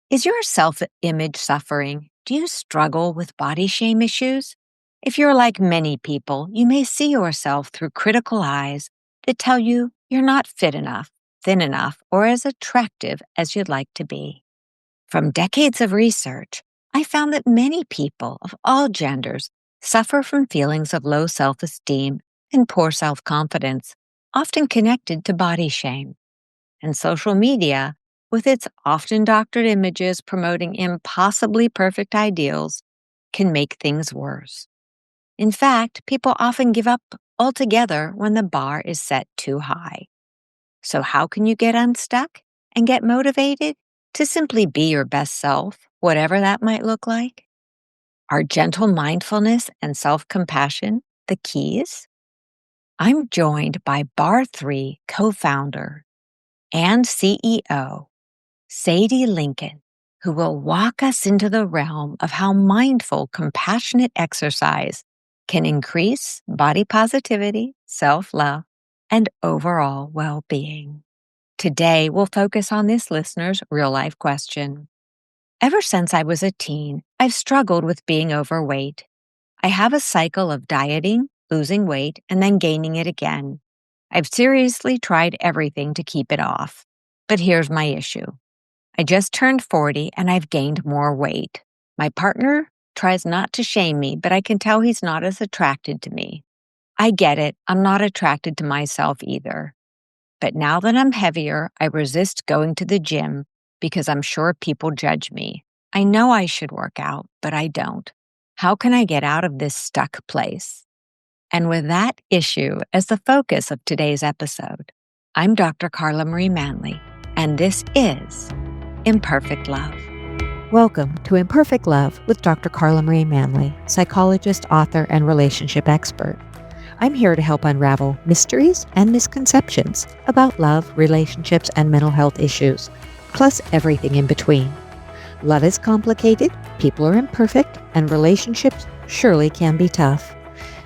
Is your self-image suffering? Do you struggle with body shame issues? If you're like many people, you may see yourself through critical eyes that tell you you're not fit enough, thin enough, or as attractive as you'd like to be. From decades of research, I found that many people of all genders suffer from feelings of low self-esteem and poor self-confidence, often connected to body shame. And social media, with its often doctored images promoting impossibly perfect ideals, can make things worse. In fact, people often give up altogether when the bar is set too high. So, how can you get unstuck and get motivated to simply be your best self, whatever that might look like? Are gentle mindfulness and self compassion the keys? I'm joined by Bar 3 co founder and CEO, Sadie Lincoln, who will walk us into the realm of how mindful, compassionate exercise can increase body positivity, self-love, and overall well-being. Today, we'll focus on this listener's real-life question. Ever since I was a teen, I've struggled with being overweight. I have a cycle of dieting, losing weight, and then gaining it again. I've seriously tried everything to keep it off. But here's my issue. I just turned 40 and I've gained more weight. My partner tries not to shame me, but I can tell he's not as attracted to me. I get it. I'm not attracted to myself either. But now that I'm heavier, I resist going to the gym because I'm sure people judge me. I know I should work out, but I don't. How can I get out of this stuck place? And with that issue as the focus of today's episode, I'm Dr. Carla Marie Manley, and this is Imperfect Love. Welcome to Imperfect Love with Dr. Carla Marie Manley, psychologist, author, and relationship expert. I'm here to help unravel mysteries and misconceptions about love, relationships, and mental health issues, plus everything in between. Love is complicated, people are imperfect, and relationships surely can be tough.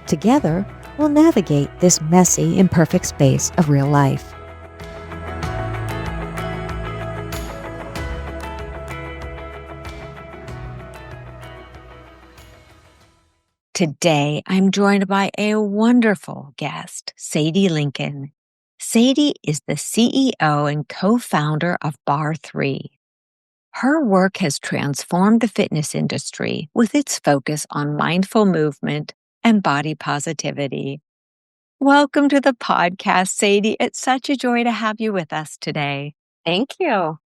Together, we'll navigate this messy, imperfect space of real life. Today, I'm joined by a wonderful guest, Sadie Lincoln. Sadie is the CEO and co-founder of Bar 3. Her work has transformed the fitness industry with its focus on mindful movement and body positivity. Welcome to the podcast, Sadie. It's such a joy to have you with us today. Thank you.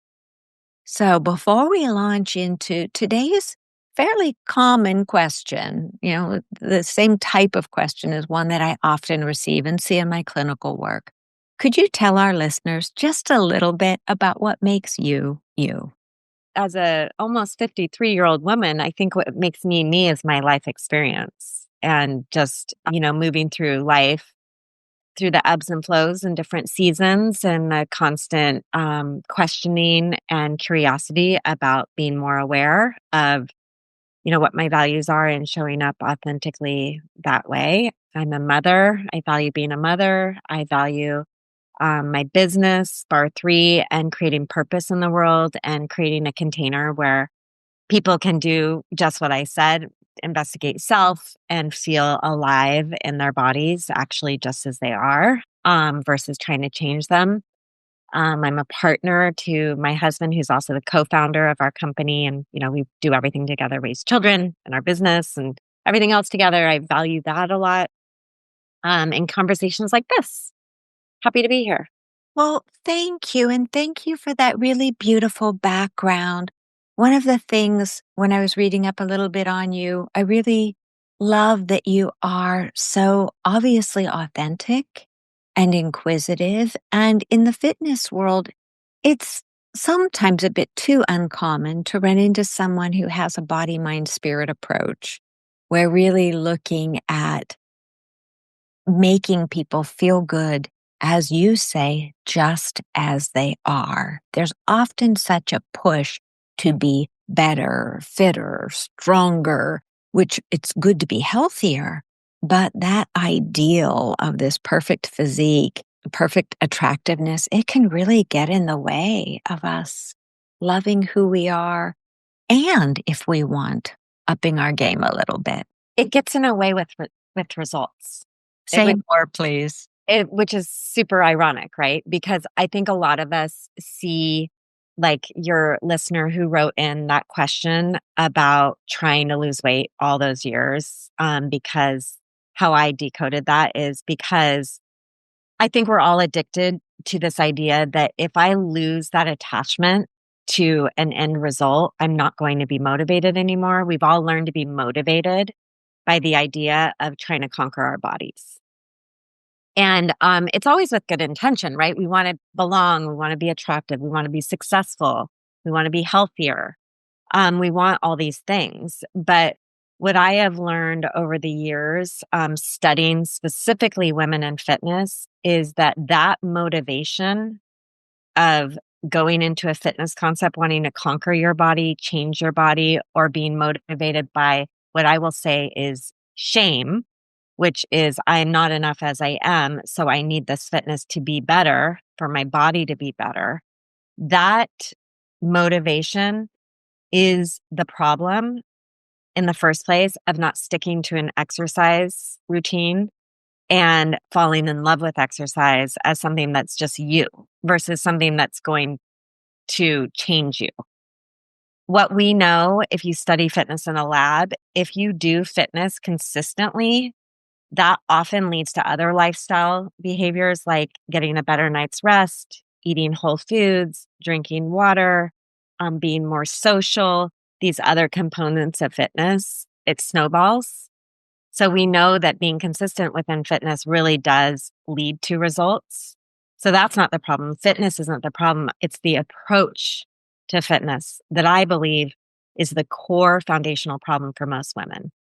So before we launch into today's fairly common question, the same type of question is one that I often receive and see in my clinical work. Could you tell our listeners just a little bit about what makes you, you? As a almost 53-year-old woman, I think what makes me, me is my life experience and just, moving through life, through the ebbs and flows and different seasons and the constant questioning and curiosity about being more aware of, what my values are and showing up authentically that way. I'm a mother. I value being a mother. I value my business, Bar 3, and creating purpose in the world and creating a container where people can do just what I said, investigate self and feel alive in their bodies, actually just as they are, versus trying to change them. I'm a partner to my husband, who's also the co-founder of our company. And, we do everything together, raise children and our business and everything else together. I value that a lot in conversations like this. Happy to be here. Well, thank you. And thank you for that really beautiful background. One of the things when I was reading up a little bit on you, I really love that you are so obviously authentic and inquisitive. And in the fitness world, it's sometimes a bit too uncommon to run into someone who has a body, mind, spirit approach. We're really looking at making people feel good, as you say, just as they are. There's often such a push to be better, fitter, stronger, which it's good to be healthier. But that ideal of this perfect physique, perfect attractiveness, it can really get in the way of us loving who we are, and if we want, upping our game a little bit. It gets in a way with results. Say more, please. Which is super ironic, right? Because I think a lot of us see, like your listener who wrote in that question about trying to lose weight all those years, because how I decoded that is because I think we're all addicted to this idea that if I lose that attachment to an end result, I'm not going to be motivated anymore. We've all learned to be motivated by the idea of trying to conquer our bodies. And it's always with good intention, right? We want to belong. We want to be attractive. We want to be successful. We want to be healthier. We want all these things. But what I have learned over the years, studying specifically women in fitness, is that motivation of going into a fitness concept, wanting to conquer your body, change your body, or being motivated by what I will say is shame, which is I'm not enough as I am, so I need this fitness to be better, for my body to be better. That motivation is the problem in the first place of not sticking to an exercise routine and falling in love with exercise as something that's just you versus something that's going to change you. What we know, if you study fitness in a lab, if you do fitness consistently, that often leads to other lifestyle behaviors like getting a better night's rest, eating whole foods, drinking water, being more social, these other components of fitness. It snowballs. So we know that being consistent within fitness really does lead to results. So that's not the problem. Fitness isn't the problem. It's the approach to fitness that I believe is the core foundational problem for most women.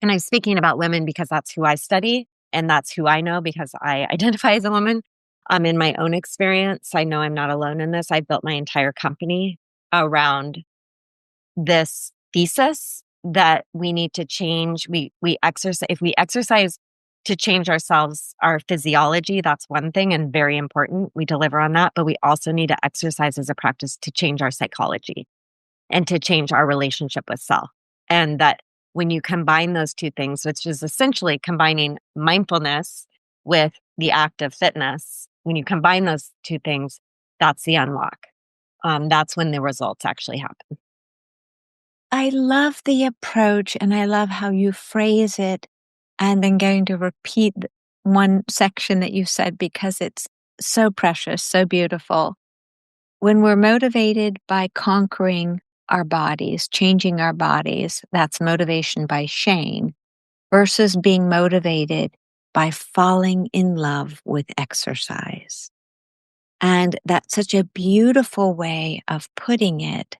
And I'm speaking about women because that's who I study and that's who I know because I identify as a woman. In my own experience, I know I'm not alone in this. I've built my entire company around this thesis that we need to change. We exercise. If we exercise to change ourselves, our physiology, that's one thing and very important. We deliver on that, but we also need to exercise as a practice to change our psychology and to change our relationship with self. And that when you combine those two things, which is essentially combining mindfulness with the act of fitness, when you combine those two things, that's the unlock. That's when the results actually happen. I love the approach and I love how you phrase it. And then going to repeat one section that you said because it's so precious, so beautiful. When we're motivated by conquering our bodies, changing our bodies, that's motivation by shame, versus being motivated by falling in love with exercise. And that's such a beautiful way of putting it,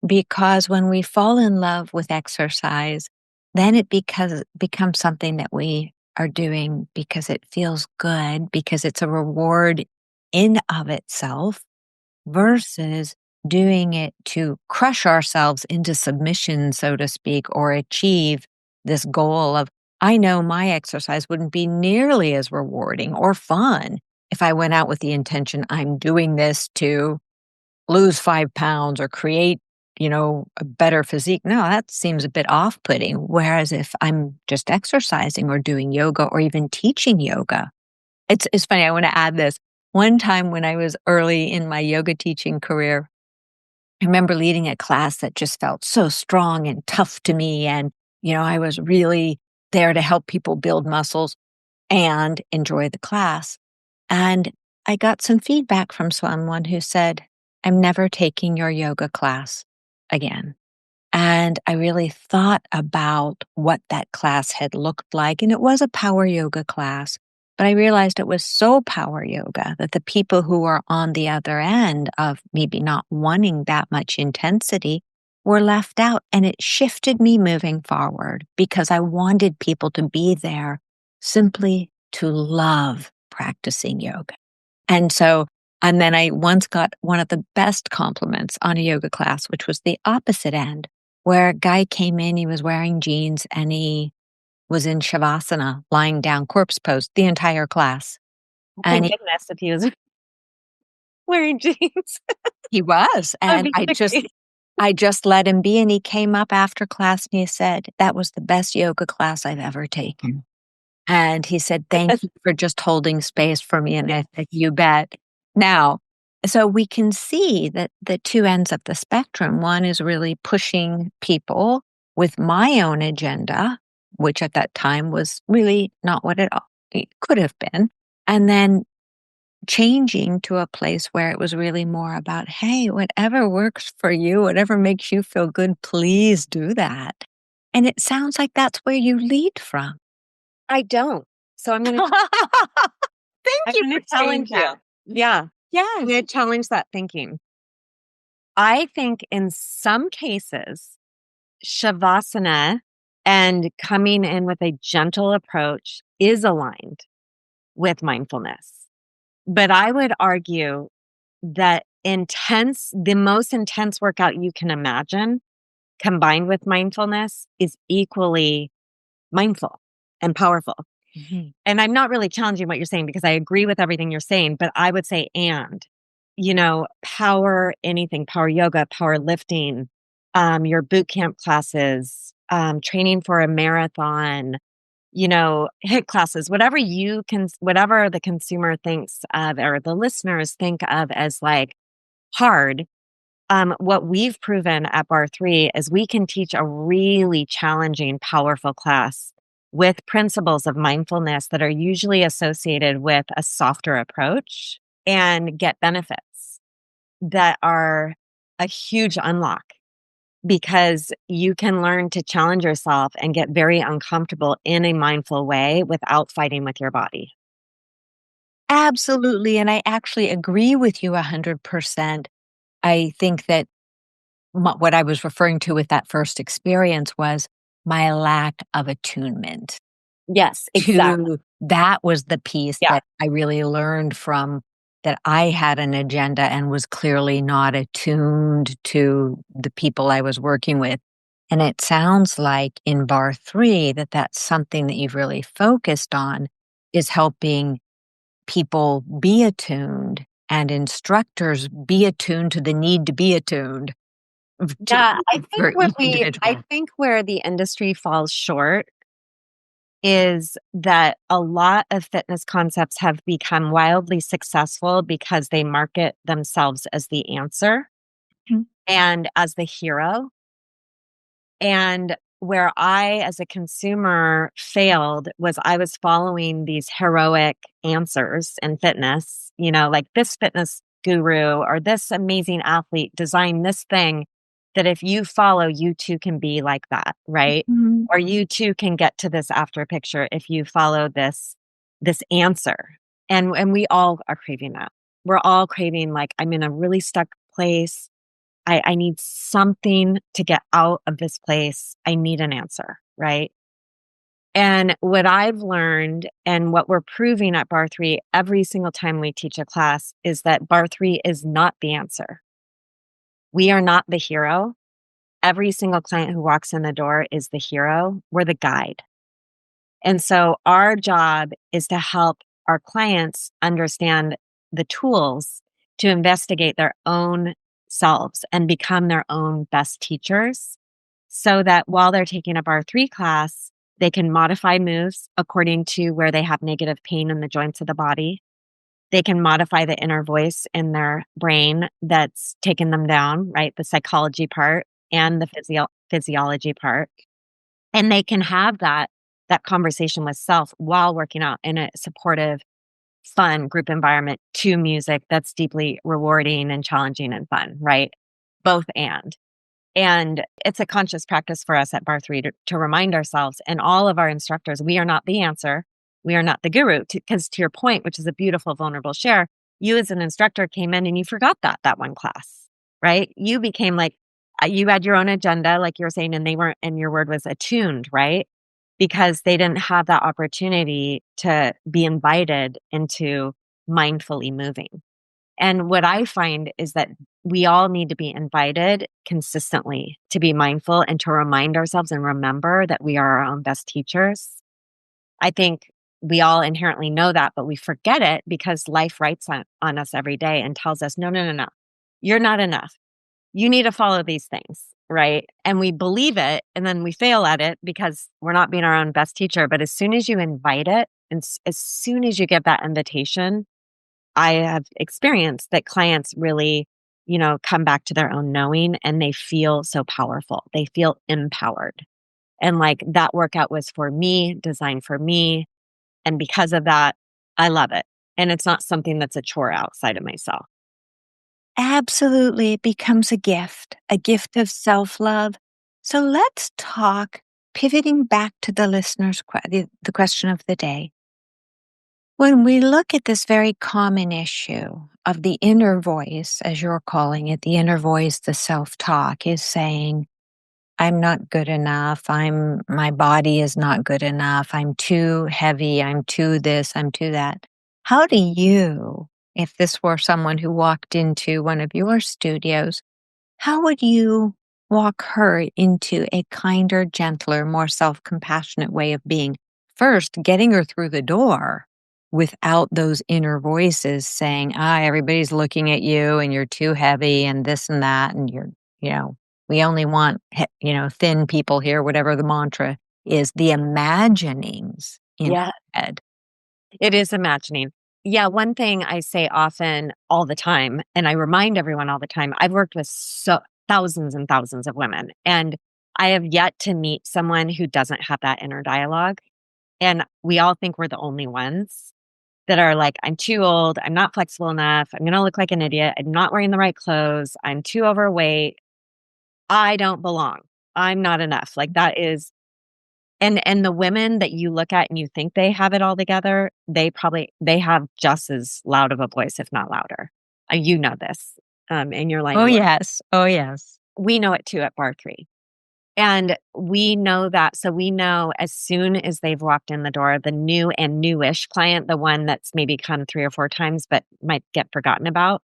because when we fall in love with exercise, then it becomes something that we are doing because it feels good, because it's a reward in of itself, versus doing it to crush ourselves into submission, so to speak, or achieve this goal of, I know my exercise wouldn't be nearly as rewarding or fun if I went out with the intention I'm doing this to lose 5 pounds or create, a better physique. No, that seems a bit off-putting. Whereas if I'm just exercising or doing yoga or even teaching yoga, it's funny. I want to add this. One time when I was early in my yoga teaching career, I remember leading a class that just felt so strong and tough to me. And, I was really there to help people build muscles and enjoy the class. And I got some feedback from someone who said, I'm never taking your yoga class again. And I really thought about what that class had looked like. And it was a power yoga class, but I realized it was so power yoga that the people who were on the other end of maybe not wanting that much intensity were left out. And it shifted me moving forward because I wanted people to be there simply to love practicing yoga. And then I once got one of the best compliments on a yoga class, which was the opposite end, where a guy came in, he was wearing jeans and he was in Shavasana, lying down corpse pose the entire class. Thank And goodness if he was. wearing jeans. He was, That'd and be so great. I just let him be, and he came up after class and he said, "That was the best yoga class I've ever taken." And he said, "Thank you for just holding space for me." And I said, "You bet." Now, so we can see that the two ends of the spectrum. One is really pushing people with my own agenda, which at that time was really not what it could have been. And then changing to a place where it was really more about, hey, whatever works for you, whatever makes you feel good, please do that. And it sounds like that's where you lead from. I don't. So I'm gonna Thank you for saying challenge that. you. Yeah. I'm Yes. gonna challenge that thinking. I think in some cases, Shavasana and coming in with a gentle approach is aligned with mindfulness. But I would argue that the most intense workout you can imagine combined with mindfulness is equally mindful and powerful. Mhm. And I'm not really challenging what you're saying because I agree with everything you're saying, but I would say, power anything, power yoga, power lifting, your boot camp classes, training for a marathon, HIIT classes, whatever the consumer thinks of or the listeners think of as like hard. What we've proven at Bar 3 is we can teach a really challenging, powerful class with principles of mindfulness that are usually associated with a softer approach and get benefits that are a huge unlock because you can learn to challenge yourself and get very uncomfortable in a mindful way without fighting with your body. Absolutely. And I actually agree with you 100%. I think that what I was referring to with that first experience was my lack of attunement Yes, exactly. to that was the piece Yeah. that I really learned from that I had an agenda and was clearly not attuned to the people I was working with. And it sounds like in bar 3 that that's something that you've really focused on is helping people be attuned and instructors be attuned to the need to be attuned to Yeah, I for think each individual. where the industry falls short is that a lot of fitness concepts have become wildly successful because they market themselves as the answer Mhm. and as the hero. And where I, as a consumer, failed was I was following these heroic answers in fitness, like this fitness guru or this amazing athlete designed this thing that if you follow, you too can be like that, right? Mhm. Or you too can get to this after picture if you follow this answer. And we all are craving that. We're all craving like I'm in a really stuck place. I need something to get out of this place. I need an answer, right? And what I've learned and what we're proving at Bar 3 every single time we teach a class is that Bar 3 is not the answer. We are not the hero. Every single client who walks in the door is the hero. We're the guide. And so our job is to help our clients understand the tools to investigate their own selves and become their own best teachers so that while they're taking a bar 3 class, they can modify moves according to where they have negative pain in the joints of the body. They can modify the inner voice in their brain that's taken them down, right? The psychology part and the physiology part. And they can have that conversation with self while working out in a supportive, fun group environment to music that's deeply rewarding and challenging and fun, right? Both and. And it's a conscious practice for us at Bar 3 to remind ourselves and all of our instructors, we are not the answer. We are not the guru. Because to your point, which is a beautiful, vulnerable share, you as an instructor came in and you forgot that one class, right? You became like, you had your own agenda, like you were saying, and they weren't, and your word was attuned, right? Because they didn't have that opportunity to be invited into mindfully moving. And what I find is that we all need to be invited consistently to be mindful and to remind ourselves and remember that we are our own best teachers. I think we all inherently know that, but we forget it because life writes on us every day and tells us, no, no, no, no, you're not enough. You need to follow these things, right? And we believe it and then we fail at it because we're not being our own best teacher. But as soon as you invite it and as soon as you give that invitation, I have experienced that clients really, come back to their own knowing and they feel so powerful. They feel empowered. And like that workout was for me, designed for me. And because of that, I love it. And it's not something that's a chore outside of myself. Absolutely, it becomes a gift of self-love. So let's talk, pivoting back to the listener's the question of the day. When we look at this very common issue of the inner voice, as you're calling it, the inner voice, the self-talk is saying, I'm not good enough. My body is not good enough. I'm too heavy. I'm too this. I'm too that. How do you, if this were someone who walked into one of your studios, how would you walk her into a kinder, gentler, more self-compassionate way of being? First, getting her through the door without those inner voices saying, everybody's looking at you and you're too heavy and this and that. And you know, we only want, thin people here, whatever the mantra is, the imaginings in Yeah. her head. It is imagining. Yeah, one thing I say often all the time, and I remind everyone all the time, I've worked with thousands and thousands of women, and I have yet to meet someone who doesn't have that inner dialogue. And we all think we're the only ones that are like, I'm too old, I'm not flexible enough, I'm gonna look like an idiot, I'm not wearing the right clothes, I'm too overweight, I don't belong, I'm not enough. Like that is and the women that you look at and you think they have it all together, they have just as loud of a voice, if not louder. You know this, in your line Oh, of work. yes. Oh, yes. We know it too at Bar 3. And we know that. So we know as soon as they've walked in the door, the new and newish client, the one that's maybe come 3 or 4 times but might get forgotten about,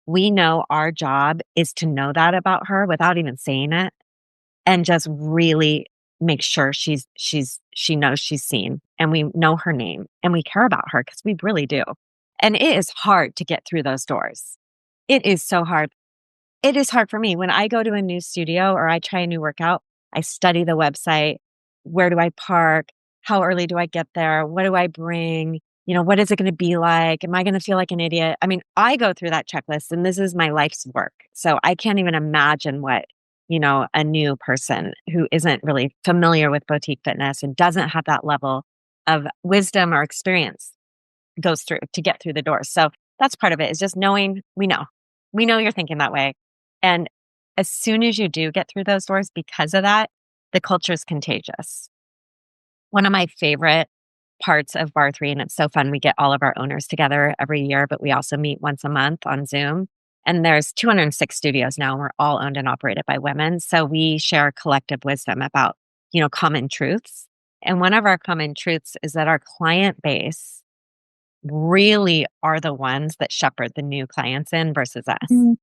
we know our job is to know that about her without even saying it and just really make sure she knows she's seen and we know her name and we care about her because we really do. And it is hard to get through those doors. It is so hard. It is hard for me when I go to a new studio or I try a new workout. I study the website. Where do I park? How early do I get there? What do I bring? What is it going to be like? Am I going to feel like an idiot? I mean, I go through that checklist and this is my life's work. So I can't even imagine what, a new person who isn't really familiar with boutique fitness and doesn't have that level of wisdom or experience goes through to get through the door. So that's part of it is just knowing we know you're thinking that way. And as soon as you do get through those doors, because of that, the culture is contagious. One of my favorite parts of Bar 3, and it's so fun, we get all of our owners together every year, but we also meet once a month on Zoom. And there's 206 studios now, and we're all owned and operated by women. So we share collective wisdom about, common truths. And one of our common truths is that our client base really are the ones that shepherd the new clients in versus us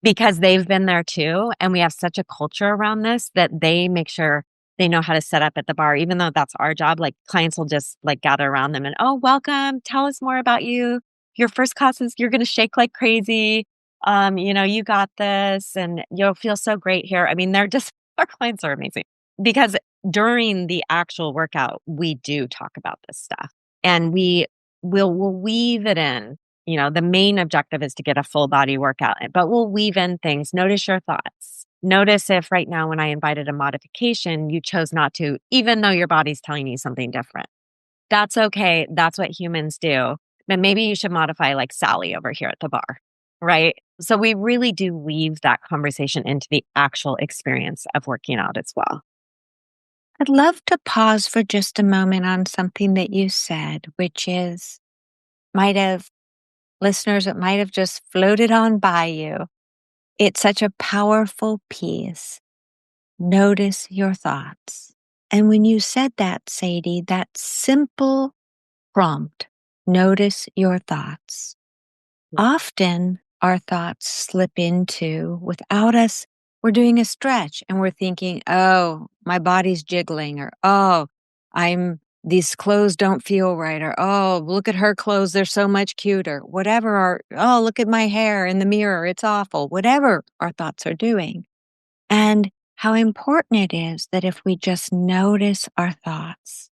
because they've been there too. And we have such a culture around this that they make sure they know how to set up at the bar, even though that's our job. Like clients will just like gather around them and, oh, welcome. Tell us more about you. Your first class is you're going to shake like crazy. You got this and you'll feel so great here. I mean, our clients are amazing because during the actual workout, we do talk about this stuff and we'll weave it in. The main objective is to get a full body workout, but we'll weave in things. Notice your thoughts. Notice if right now, when I invited a modification, you chose not to, even though your body's telling you something different. That's okay. That's what humans do. But maybe you should modify like Sally over here at the bar, right? So we really do weave that conversation into the actual experience of working out as well. I'd love to pause for just a moment on something that you said, which is listeners, it might have just floated on by you. It's such a powerful piece. Notice your thoughts. And when you said that, Sadie, that simple prompt, notice your thoughts. Often our thoughts slip into, without us, we're doing a stretch and we're thinking, oh, my body's jiggling, or oh, I'm these clothes don't feel right, or, oh, look at her clothes, they're so much cuter, whatever, or, oh, look at my hair in the mirror, it's awful, whatever our thoughts are doing. And how important it is that if we just notice our thoughts,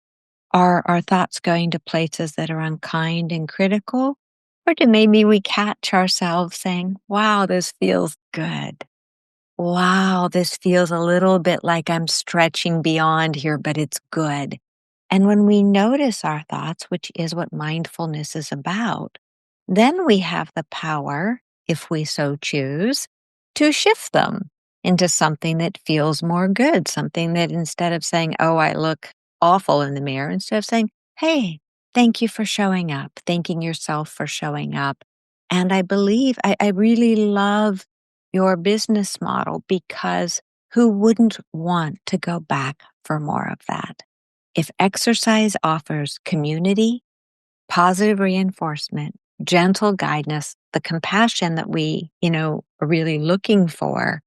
are our thoughts going to places that are unkind and critical? Or do maybe we catch ourselves saying, wow, this feels good. Wow, this feels a little bit like I'm stretching beyond here, but it's good. And when we notice our thoughts, which is what mindfulness is about, then we have the power, if we so choose, to shift them into something that feels more good, something that instead of saying, oh, I look awful in the mirror, instead of saying, hey, thank you for showing up, thanking yourself for showing up. And I believe, I really love your business model because who wouldn't want to go back for more of that? If exercise offers community, positive reinforcement, gentle guidance, the compassion that we, are really looking for,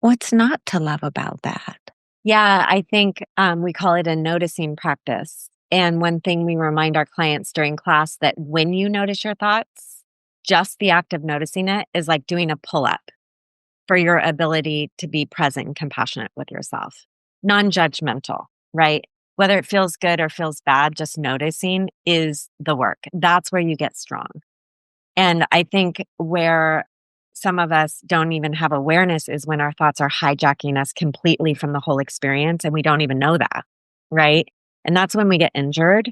what's not to love about that? Yeah, I think we call it a noticing practice. And one thing we remind our clients during class that when you notice your thoughts, just the act of noticing it is like doing a pull up for your ability to be present and compassionate with yourself, non judgmental, right? Whether it feels good or feels bad, just noticing is the work. That's where you get strong. And I think where some of us don't even have awareness is when our thoughts are hijacking us completely from the whole experience and we don't even know that, right? And that's when we get injured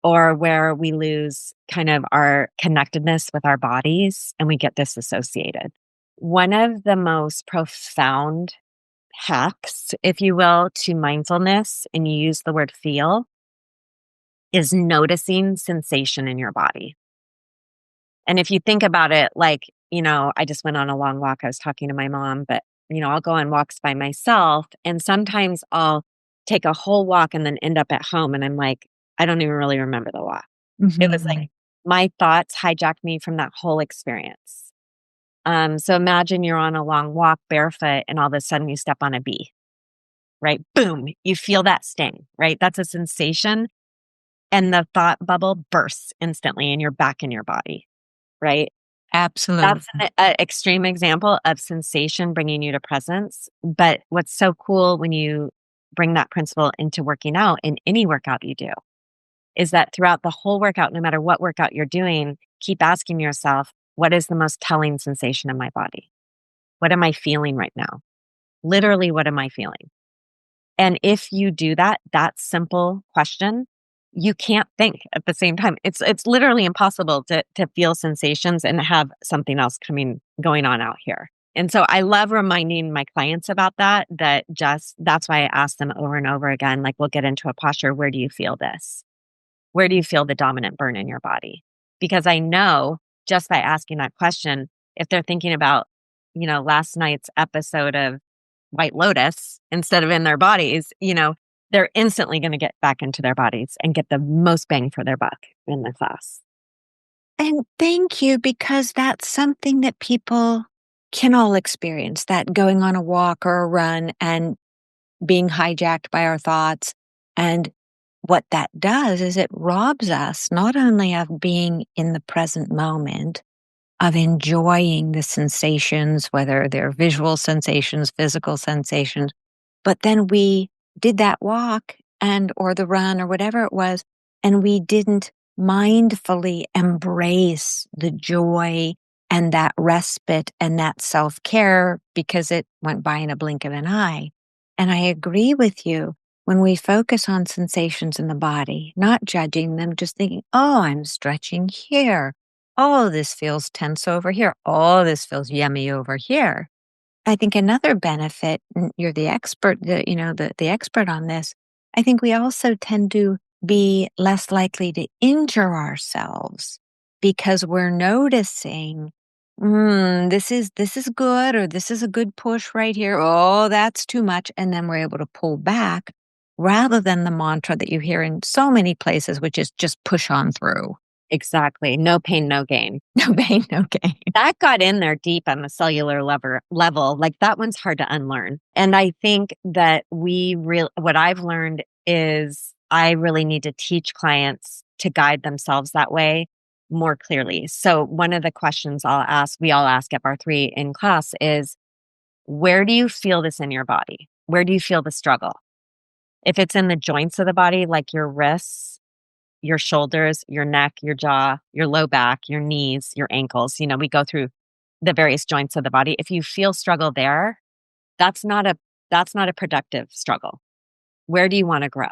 or where we lose kind of our connectedness with our bodies and we get disassociated. One of the most profound hacks, if you will, to mindfulness, and you use the word feel, is noticing sensation in your body. And if you think about it, like, I just went on a long walk. I was talking to my mom, but, I'll go on walks by myself. And sometimes I'll take a whole walk and then end up at home. And I'm like, I don't even really remember the walk. It was like my thoughts hijacked me from that whole experience. So imagine you're on a long walk barefoot and all of a sudden you step on a bee, right? Boom, you feel that sting, right? That's a sensation. And the thought bubble bursts instantly and you're back in your body, right? Absolutely. That's an extreme example of sensation bringing you to presence. But what's so cool when you bring that principle into working out in any workout you do is that throughout the whole workout, no matter what workout you're doing, keep asking yourself, what is the most telling sensation in my body? What am I feeling right now? Literally, what am I feeling? And if you do that simple question, you can't think at the same time. It's literally impossible to feel sensations and have something else going on out here. And so I love reminding my clients about that's why I ask them over and over again, like we'll get into a posture. Where do you feel this? Where do you feel the dominant burn in your body? Because I know just by asking that question, if they're thinking about, last night's episode of White Lotus instead of in their bodies, they're instantly going to get back into their bodies and get the most bang for their buck in the class. And thank you, because that's something that people can all experience, that going on a walk or a run and being hijacked by our thoughts. And what that does is it robs us not only of being in the present moment, of enjoying the sensations, whether they're visual sensations, physical sensations, but then we did that walk or the run or whatever it was, and we didn't mindfully embrace the joy and that respite and that self-care because it went by in a blink of an eye. And I agree with you. When we focus on sensations in the body, not judging them, just thinking, oh, I'm stretching here. Oh, this feels tense over here. Oh, this feels yummy over here. I think another benefit, and you're the expert, the expert on this, I think we also tend to be less likely to injure ourselves because we're noticing, this is good, or this is a good push right here. Oh, that's too much. And then we're able to pull back rather than the mantra that you hear in so many places, which is just push on through. Exactly. No pain, no gain. No pain, no gain. That got in there deep on the cellular level. Like that one's hard to unlearn. And I think that what I've learned is I really need to teach clients to guide themselves that way more clearly. So one of the questions we all ask at Bar 3 in class is, where do you feel this in your body? Where do you feel the struggle? If it's in the joints of the body, like your wrists, your shoulders, your neck, your jaw, your low back, your knees, your ankles, we go through the various joints of the body. If you feel struggle there, that's not a productive struggle. Where do you want to grow?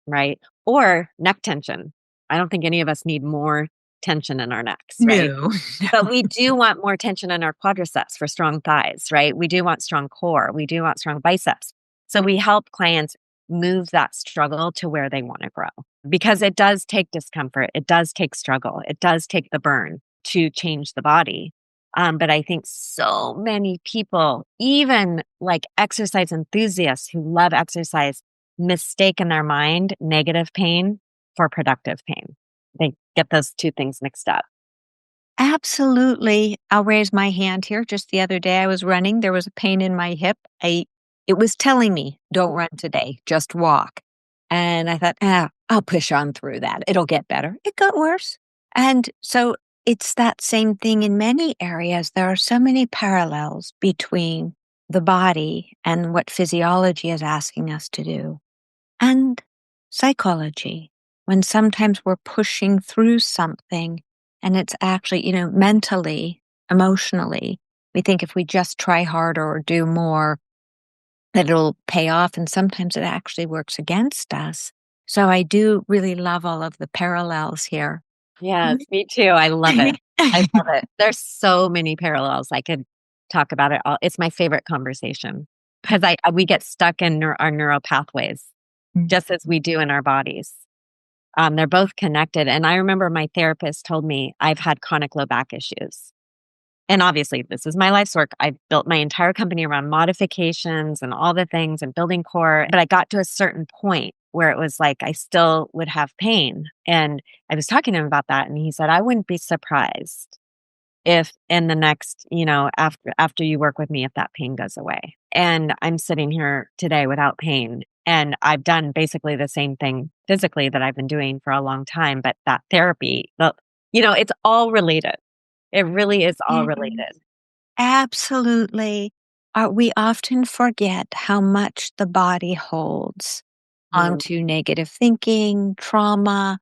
Right? Or neck tension. I don't think any of us need more tension in our necks, right? No. But we do want more tension in our quadriceps for strong thighs, right? We do want strong core. We do want strong biceps. So we help clients move that struggle to where they want to grow, because it does take discomfort. It does take struggle. It does take the burn to change the body. But I think so many people, even like exercise enthusiasts who love exercise, mistake in their mind negative pain for productive pain. They get those two things mixed up. Absolutely. I'll raise my hand here. Just the other day I was running. There was a pain in my hip. It was telling me, don't run today, just walk. And I thought, I'll push on through that. It'll get better. It got worse. And so it's that same thing in many areas. There are so many parallels between the body and what physiology is asking us to do, and psychology, when sometimes we're pushing through something and it's actually, mentally, emotionally, we think if we just try harder or do more, that it'll pay off. And sometimes it actually works against us. So I do really love all of the parallels here. Yes, me too. I love it. I love it. There's so many parallels. I could talk about it all. It's my favorite conversation because we get stuck in our neural pathways, just as we do in our bodies. They're both connected. And I remember my therapist told me I've had chronic low back issues. And obviously, this is my life's work. I've built my entire company around modifications and all the things and building core. But I got to a certain point where it was like I still would have pain. And I was talking to him about that. And he said, I wouldn't be surprised if in the next, after you work with me, if that pain goes away. And I'm sitting here today without pain. And I've done basically the same thing physically that I've been doing for a long time. But that therapy, it's all related. It really is all related. Absolutely. We often forget how much the body holds onto negative thinking, trauma,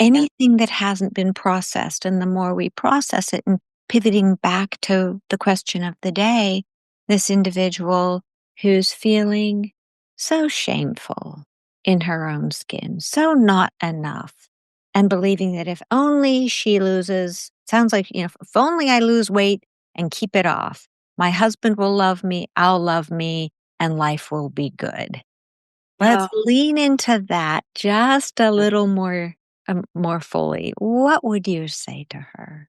anything that hasn't been processed. And the more we process it, and pivoting back to the question of the day, this individual who's feeling so shameful in her own skin, so not enough, and believing that if only she loses, sounds like, if only I lose weight and keep it off, my husband will love me, I'll love me, and life will be good. Let's lean into that just a little more fully. What would you say to her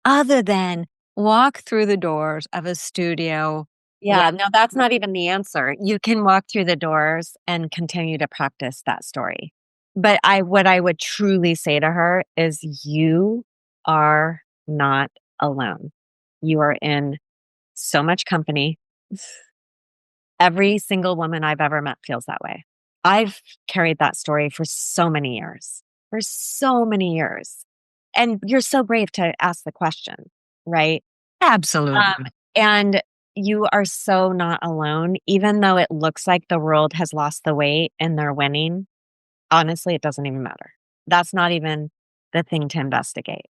other than walk through the doors of a studio? Yeah, no, that's not even the answer. You can walk through the doors and continue to practice that story. But what I would truly say to her is, you are not alone. You are in so much company. Every single woman I've ever met feels that way. I've carried that story for so many years, for so many years. And you're so brave to ask the question, right? Absolutely. And you are so not alone, even though it looks like the world has lost the weight and they're winning. Honestly, it doesn't even matter. That's not even the thing to investigate.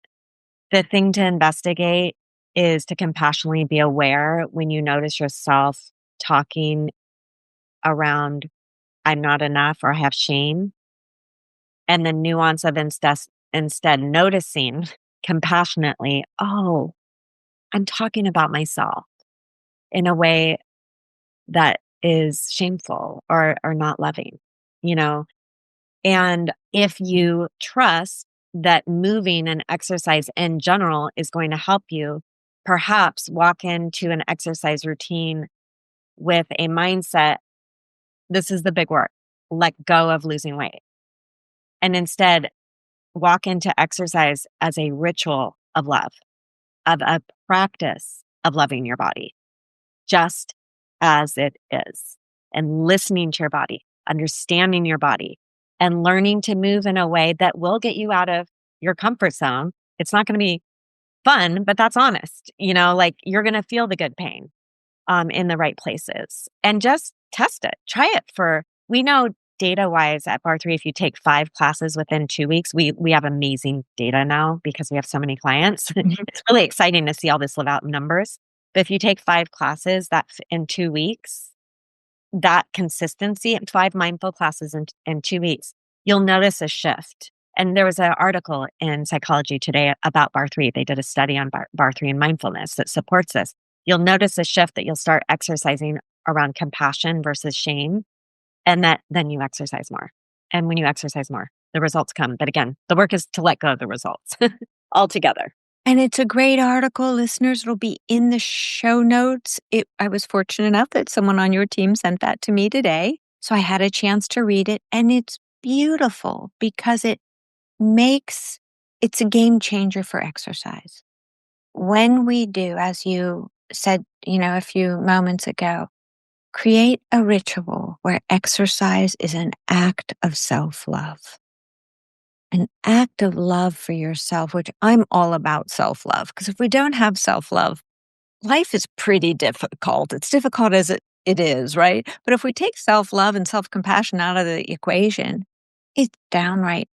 The thing to investigate is to compassionately be aware when you notice yourself talking around, I'm not enough or I have shame, and the nuance of instead noticing compassionately, oh, I'm talking about myself in a way that is shameful or not loving, you know? And if you trust that moving and exercise in general is going to help you, perhaps walk into an exercise routine with a mindset, this is the big work, let go of losing weight. And instead, walk into exercise as a ritual of love, of a practice of loving your body, just as it is, and listening to your body, understanding your body, and learning to move in a way that will get you out of your comfort zone. It's not going to be fun, but that's honest. Like you're going to feel the good pain in the right places and just test it. Try it we know data wise at Bar3, if you take 5 classes within 2 weeks, we have amazing data now because we have so many clients. It's really exciting to see all this live out in numbers. But if you take 5 classes in 2 weeks, that consistency, 5 mindful classes in 2 weeks, you'll notice a shift. And there was an article in Psychology Today about Bar3. They did a study on Bar3 and mindfulness that supports this. You'll notice a shift that you'll start exercising around compassion versus shame, and that then you exercise more. And when you exercise more, the results come. But again, the work is to let go of the results altogether. And it's a great article. Listeners, it'll be in the show notes. I was fortunate enough that someone on your team sent that to me today. So I had a chance to read it. And it's beautiful because it's a game changer for exercise. When we do, as you said, a few moments ago, create a ritual where exercise is an act of self-love. An act of love for yourself, which I'm all about self-love. Because if we don't have self-love, life is pretty difficult. It's difficult as it is, right? But if we take self-love and self-compassion out of the equation, it's downright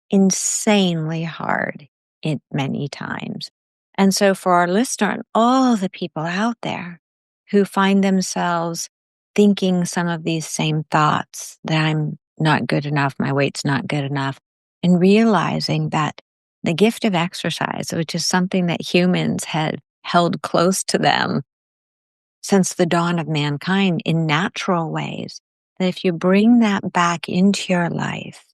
insanely hard many times. And so for our listener and all the people out there who find themselves thinking some of these same thoughts, that I'm not good enough, my weight's not good enough, and realizing that the gift of exercise, which is something that humans had held close to them since the dawn of mankind in natural ways, that if you bring that back into your life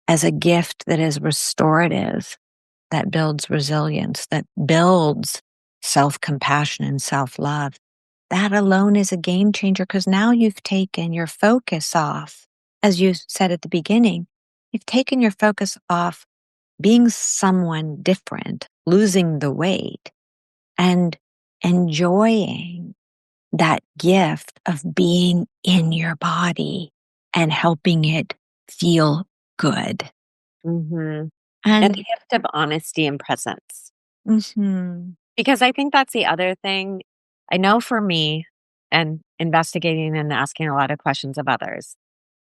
as a gift that is restorative, that builds resilience, that builds self-compassion and self-love, that alone is a game changer because now you've taken your focus off, as you said at the beginning, you've taken your focus off being someone different, losing the weight, and enjoying that gift of being in your body and helping it feel good. Mm-hmm. And the gift of honesty and presence. mm-hmm. Because I think that's the other thing. I know for me, and investigating and asking a lot of questions of others,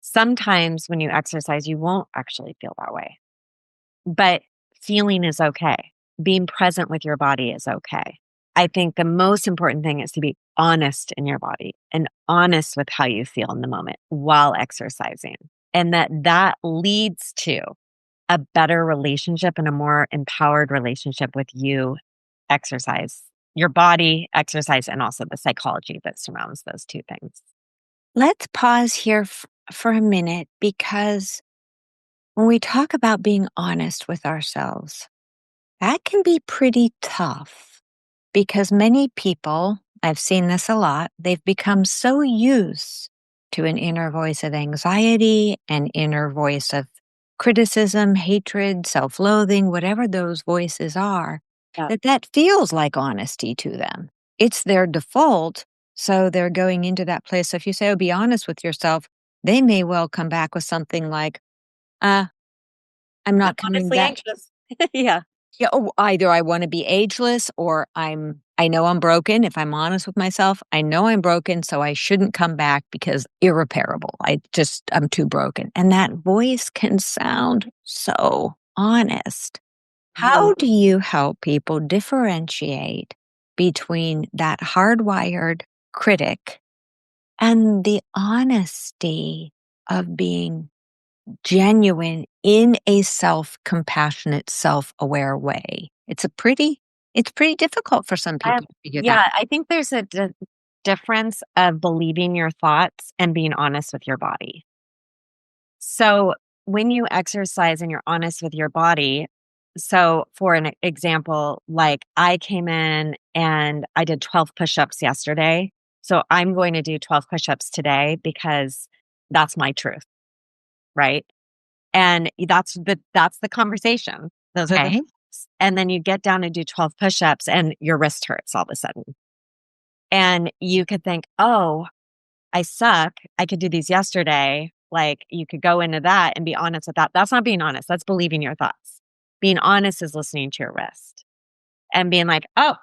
sometimes when you exercise, you won't actually feel that way. But feeling is okay. Being present with your body is okay. I think the most important thing is to be honest in your body and honest with how you feel in the moment while exercising. And that leads to a better relationship and a more empowered relationship with you, exercise, your body, exercise, and also the psychology that surrounds those two things. Let's pause here for a minute, because when we talk about being honest with ourselves, that can be pretty tough because many people, I've seen this a lot, they've become so used to an inner voice of anxiety, an inner voice of criticism, hatred, self-loathing, whatever those voices are, that feels like honesty to them. It's their default, so they're going into that place. So if you say, oh, be honest with yourself, they may well come back with something like, I'm not coming honestly back. Anxious. Yeah. Yeah, either I want to be ageless or I know I'm broken. If I'm honest with myself, I know I'm broken, so I shouldn't come back because irreparable. I'm too broken. And that voice can sound so honest. How do you help people differentiate between that hardwired critic and the honesty of being genuine in a self-compassionate, self-aware way? It's pretty difficult for some people to figure that out. Yeah, I think there's a difference of believing your thoughts and being honest with your body. So when you exercise and you're honest with your body, so for an example, like I came in and I did 12 push-ups yesterday. So I'm going to do 12 push-ups today because that's my truth, right? And that's the conversation. Those are the Okay. thoughts. And then you get down and do 12 push-ups and your wrist hurts all of a sudden. And you could think, oh, I suck. I could do these yesterday. Like, you could go into that and be honest with that. That's not being honest. That's believing your thoughts. Being honest is listening to your wrist and being like, "Oh,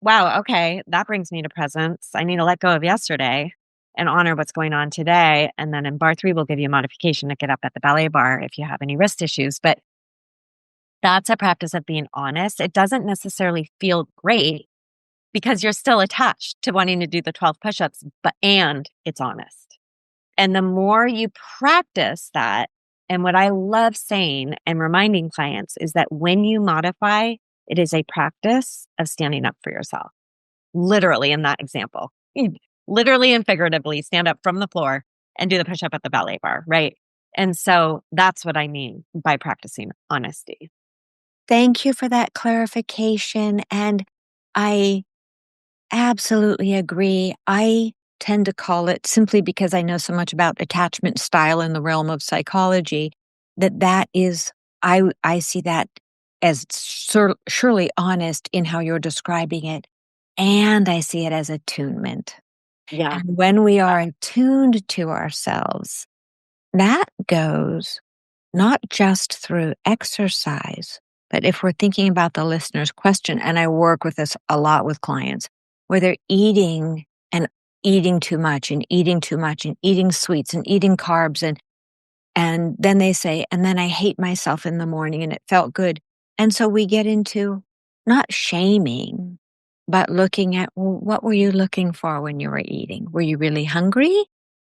wow, okay, that brings me to presence. I need to let go of yesterday and honor what's going on today." And then in bar 3, we'll give you a modification to get up at the ballet bar if you have any wrist issues. But that's a practice of being honest. It doesn't necessarily feel great because you're still attached to wanting to do the 12 push-ups, and it's honest. And the more you practice that, and what I love saying and reminding clients is that when you modify, it is a practice of standing up for yourself. Literally in that example, literally and figuratively stand up from the floor and do the push up at the ballet bar, right? And so that's what I mean by practicing honesty. Thank you for that clarification. And I absolutely agree. I tend to call it, simply because I know so much about attachment style in the realm of psychology, that is, I see that as surely honest in how you're describing it. And I see it as attunement. Yeah. And when we are attuned to ourselves, that goes not just through exercise, but if we're thinking about the listener's question, and I work with this a lot with clients, where they're eating and eating too much and eating too much and eating sweets and eating carbs, and then they say, and then I hate myself in the morning and it felt good. And so we get into not shaming, but looking at, well, what were you looking for when you were eating? Were you really hungry?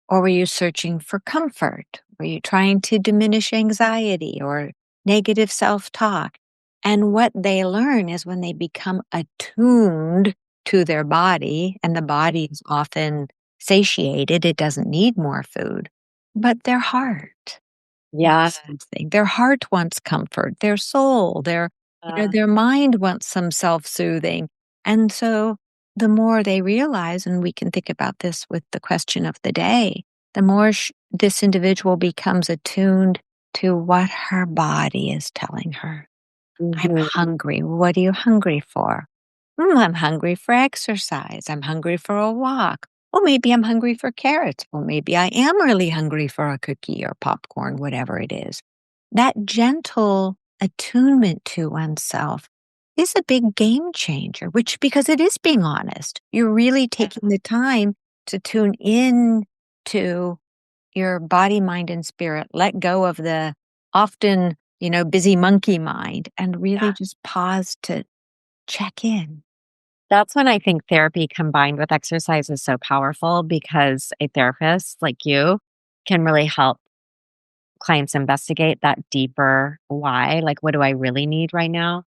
Or were you searching for comfort? Were you trying to diminish anxiety or negative self talk? And what they learn is when they become attuned to their body, and the body is often satiated, it doesn't need more food, but their heart Yeah. wants something. Their heart wants comfort, their soul, their mind wants some self soothing. And so the more they realize, and we can think about this with the question of the day, the more this individual becomes attuned to what her body is telling her. I'm Mhm. hungry. What are you hungry for? I'm hungry for exercise. I'm hungry for a walk. Well, maybe I'm hungry for carrots. Well, maybe I am really hungry for a cookie or popcorn, whatever it is. That gentle attunement to oneself is a big game changer, which, because it is being honest, you're really taking the time to tune in to your body, mind, and spirit, let go of the often, busy monkey mind, and really just pause to check in. That's when I think therapy combined with exercise is so powerful because a therapist like you can really help clients investigate that deeper why, like, what do I really need right now?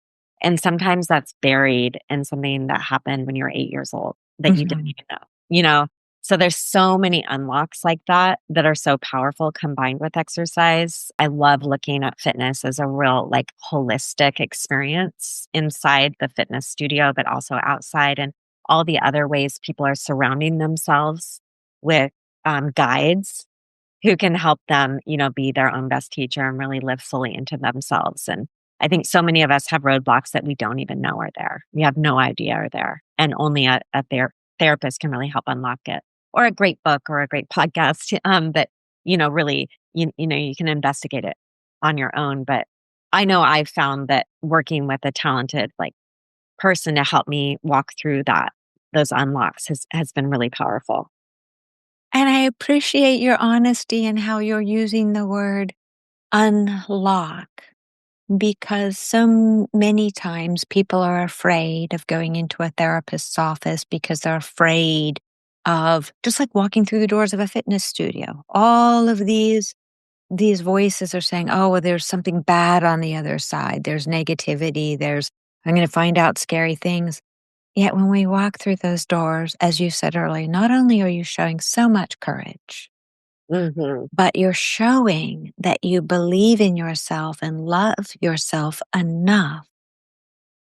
And sometimes that's buried in something that happened when you were 8 years old that you didn't Mhm. even know, you know? So there's so many unlocks like that that are so powerful combined with exercise. I love looking at fitness as a real, like, holistic experience inside the fitness studio, but also outside, and all the other ways people are surrounding themselves with guides who can help them, be their own best teacher and really live fully into themselves. And I think so many of us have roadblocks that we don't even know are there. We have no idea are there. And only a therapist can really help unlock it. Or a great book or a great podcast that, really, you can investigate it on your own. But I know I've found that working with a talented person to help me walk through those unlocks has been really powerful. And I appreciate your honesty and how you're using the word unlock, because so many times people are afraid of going into a therapist's office because they're afraid of, just like walking through the doors of a fitness studio. All of these voices are saying, "Oh, well, there's something bad on the other side. There's negativity. I'm going to find out scary things." Yet when we walk through those doors, as you said earlier, not only are you showing so much courage, Hmm. but you're showing that you believe in yourself and love yourself enough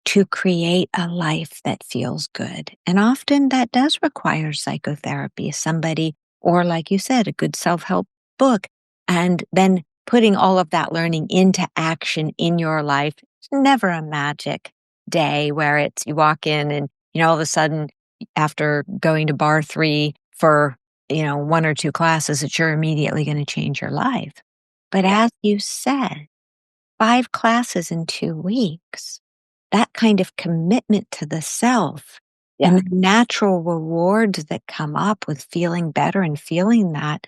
to create a life that feels good. And often that does require psychotherapy, somebody, or like you said, a good self help book, and then putting all of that learning into action in your life. It's never a magic day where you walk in and, all of a sudden, after going to bar 3 for one or two classes that you're immediately going to change your life. But Yeah. as you said, 5 classes in 2 weeks, that kind of commitment to the self and Yeah. the natural rewards that come up with feeling better and feeling that,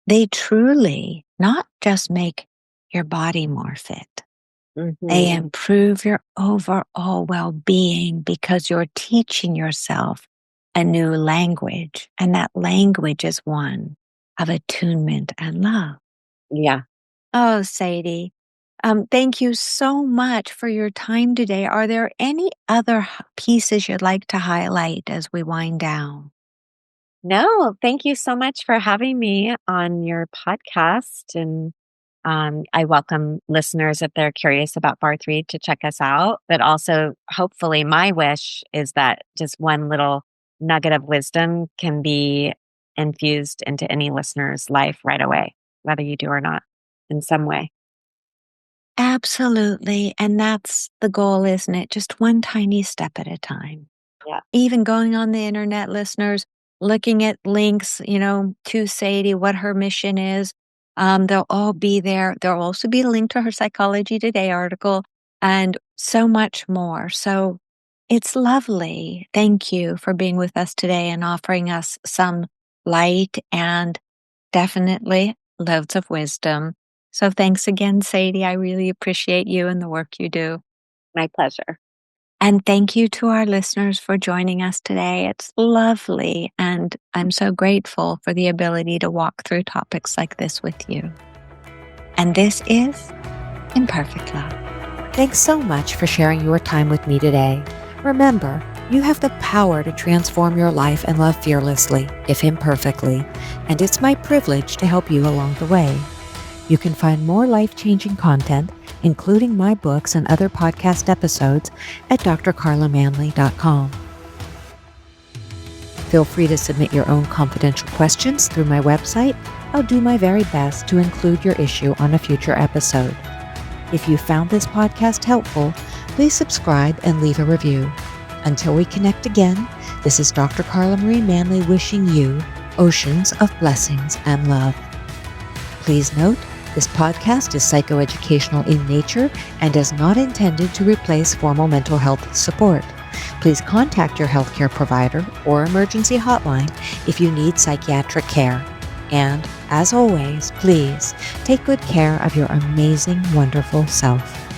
they truly not just make your body more fit. They Mhm. improve your overall well-being because you're teaching yourself a new language, and that language is one of attunement and love. Yeah. Oh, Sadie, thank you so much for your time today. Are there any other pieces you'd like to highlight as we wind down? No, thank you so much for having me on your podcast. And I welcome listeners if they're curious about Bar3 to check us out. But also, hopefully, my wish is that just one little nugget of wisdom can be infused into any listener's life right away, whether you do or not, in some way. Absolutely. And that's the goal, isn't it? Just one tiny step at a time. Yeah. Even going on the internet, listeners, looking at links, to Sadie, what her mission is. They'll all be there. There'll also be a link to her Psychology Today article and so much more. So it's lovely. Thank you for being with us today and offering us some light and definitely loads of wisdom. So thanks again, Sadie. I really appreciate you and the work you do. My pleasure. And thank you to our listeners for joining us today. It's lovely, and I'm so grateful for the ability to walk through topics like this with you. And this is Imperfect Love. Thanks so much for sharing your time with me today. Remember, you have the power to transform your life and love fearlessly, if imperfectly, and it's my privilege to help you along the way. You can find more life-changing content, including my books and other podcast episodes, at drcarlamanley.com. Feel free to submit your own confidential questions through my website. I'll do my very best to include your issue on a future episode. If you found this podcast helpful, please subscribe and leave a review. Until we connect again, this is Dr. Carla Marie Manley wishing you oceans of blessings and love. Please note, this podcast is psychoeducational in nature and is not intended to replace formal mental health support. Please contact your healthcare provider or emergency hotline if you need psychiatric care. And, as always, please take good care of your amazing, wonderful self.